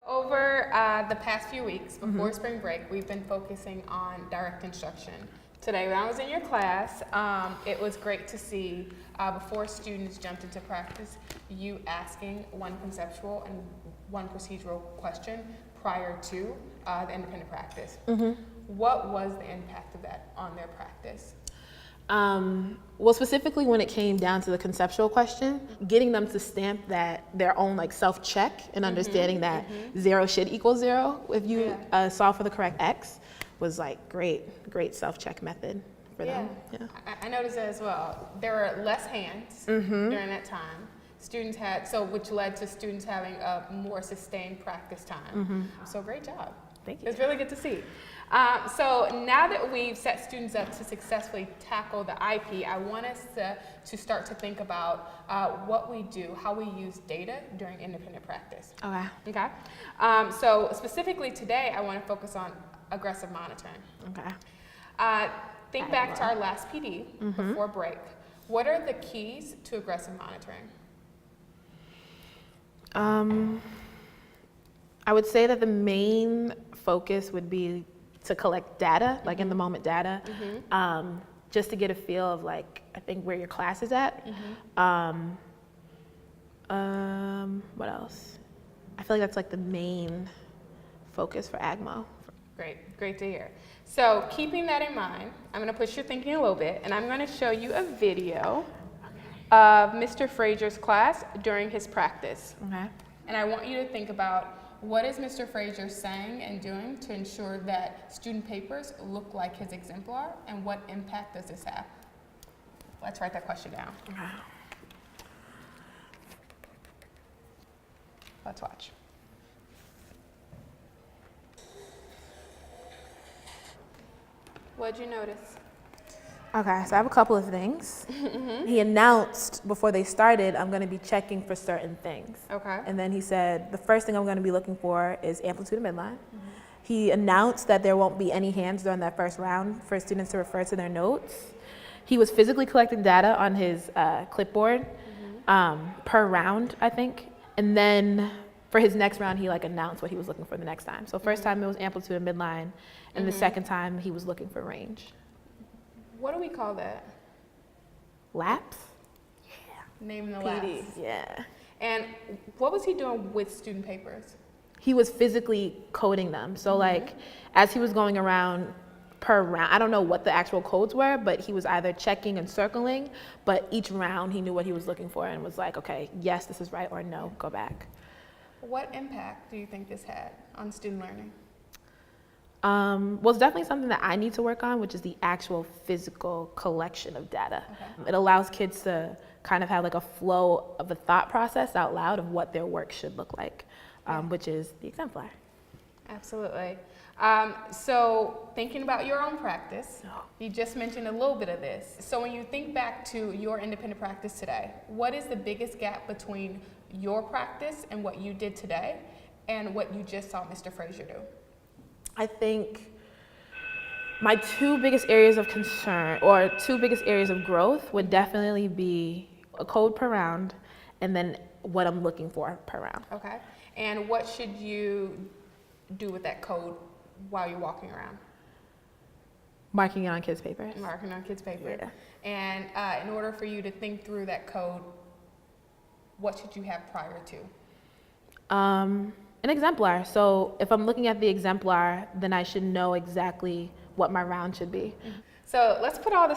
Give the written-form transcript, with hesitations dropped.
Over the past few weeks before spring break, we've been focusing on direct instruction. Today, when I was in your class, it was great to see before students jumped into practice, you asking one conceptual and one procedural question prior to the independent practice. What was the impact of that on their practice? Well, specifically when it came down to the conceptual question, getting them to stamp that their own like self-check and understanding that 0 should equal 0 if you solve for the correct x was like great self-check method for them. Yeah. I noticed that as well. There were less hands during that time. Students had, which led to students having a more sustained practice time. So great job. Thank you. It's really good to see. So now that we've set students up to successfully tackle the IP, I want us to start to think about what we do, how we use data during independent practice. Okay. So specifically today, I want to focus on aggressive monitoring. Okay. Think back to our last PD before break. What are the keys to aggressive monitoring? I would say that the main focus would be to collect data, like in the moment data, just to get a feel of like, I think where your class is at. What else? I feel like that's like the main focus for AGMO. Great to hear. So keeping that in mind, I'm gonna push your thinking a little bit and I'm gonna show you a video of Mr. Frazier's class during his practice. Okay. And I want you to think about what is Mr. Frazier saying and doing to ensure that student papers look like his exemplar, and what impact does this have? Let's write that question down. Let's watch. What'd you notice? Okay, so I have a couple of things. He announced before they started, I'm going to be checking for certain things. Okay. And then he said, the first thing I'm going to be looking for is amplitude and midline. He announced that there won't be any hands during that first round for students to refer to their notes. He was physically collecting data on his clipboard per round, I think. And then for his next round, he like announced what he was looking for the next time. So first time it was amplitude and midline, and the second time he was looking for range. What do we call that? Laps? Naming the PD, labs. yeah. And what was he doing with student papers? He was physically coding them. So like, as he was going around per round, I don't know what the actual codes were, but he was either checking and circling, but each round he knew what he was looking for and was like, okay, yes, this is right, or no, go back. What impact do you think this had on student learning? Well, it's definitely something that I need to work on, which is the actual physical collection of data. It allows kids to kind of have like a flow of a thought process out loud of what their work should look like, which is the exemplar. Absolutely. So thinking about your own practice, you just mentioned a little bit of this. So when you think back to your independent practice today, what is the biggest gap between your practice and what you did today and what you just saw Mr. Frazier do? I think my two biggest areas of concern or two biggest areas of growth would definitely be a code per round and then what I'm looking for per round. Okay. And what should you do with that code while you're walking around? Marking it on kids' papers. Marking on kids' papers. Yeah. And in order for you to think through that code, what should you have prior to? An exemplar. So if I'm looking at the exemplar, then I should know exactly what my round should be. So let's put all this